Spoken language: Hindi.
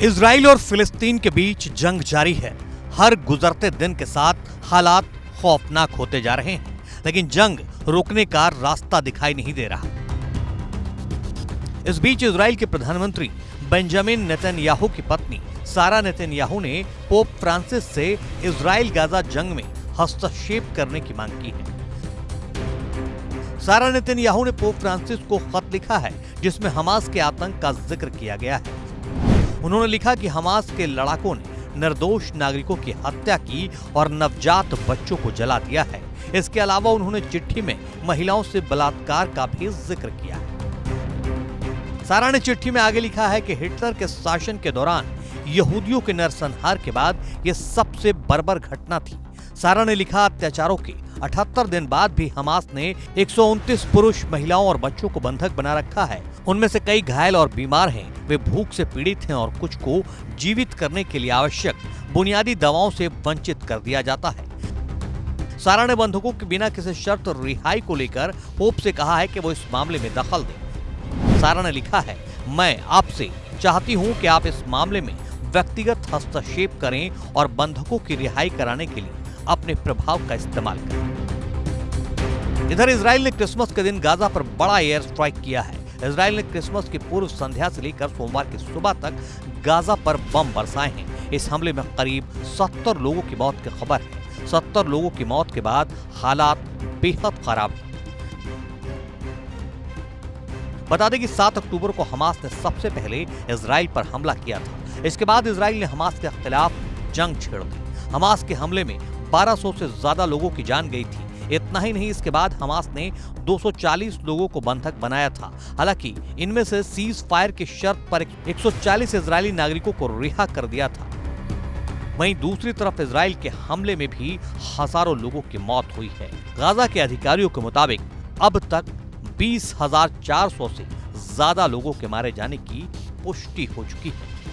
इजराइल और फिलिस्तीन के बीच जंग जारी है। हर गुजरते दिन के साथ हालात खौफनाक होते जा रहे हैं, लेकिन जंग रुकने का रास्ता दिखाई नहीं दे रहा। इस बीच इजराइल के प्रधानमंत्री बेंजामिन नेतन्याहू की पत्नी सारा नेतन्याहू ने पोप फ्रांसिस से इजराइल गाजा जंग में हस्तक्षेप करने की मांग की है। सारा नेतन्याहू ने पोप फ्रांसिस को खत लिखा है, जिसमें हमास के आतंक का जिक्र किया गया है। उन्होंने लिखा कि हमास के लड़ाकों ने निर्दोष नागरिकों की हत्या की और नवजात बच्चों को जला दिया है। इसके अलावा उन्होंने चिट्ठी में महिलाओं से बलात्कार का भी जिक्र किया है। सारा ने चिट्ठी में आगे लिखा है कि हिटलर के शासन के दौरान यहूदियों के नरसंहार के बाद यह सबसे बर्बर घटना थी। सारा ने लिखा, अत्याचारों के 78 दिन बाद भी हमास ने 129 पुरुष, महिलाओं और बच्चों को बंधक बना रखा है। उनमें से कई घायल और बीमार हैं। वे भूख से पीड़ित हैं और कुछ को जीवित करने के लिए आवश्यक बुनियादी दवाओं से वंचित कर दिया जाता है। सारा ने बंधकों के बिना किसी शर्त रिहाई को लेकर पोप से कहा है कि वो इस मामले में दखल दें। सारा ने लिखा है, मैं आपसे चाहती हूं कि आप इस मामले में व्यक्तिगत हस्तक्षेप करें और बंधकों की रिहाई कराने के लिए अपने प्रभाव का इस्तेमाल करें। इधर इजराइल ने क्रिसमस के दिन गाजा पर बड़ा एयर स्ट्राइक किया है। इजराइल ने क्रिसमस की पूर्व संध्या से लेकर सोमवार की सुबह तक गाजा पर बम बरसाए हैं। इस हमले में करीब 70 लोगों की मौत की खबर है। 70 लोगों की मौत के बाद हालात बेहद खराब हैं। बता दें कि 7 अक्टूबर को हमास ने सबसे पहले इजराइल पर हमला किया था। इसके बाद इजराइल ने हमास के खिलाफ जंग छेड़ दी। हमास के हमले में 1200 से ज्यादा लोगों की जान गई थी। इतना ही नहीं, इसके बाद हमास ने 240 लोगों को बंधक बनाया था। हालांकि इनमें से सीज फायर की शर्त पर 140 इजरायली नागरिकों को रिहा कर दिया था। वहीं दूसरी तरफ इजराइल के हमले में भी हजारों लोगों की मौत हुई है। गाजा के अधिकारियों के मुताबिक अब तक 20,400 से ज्यादा लोगों के मारे जाने की पुष्टि हो चुकी है।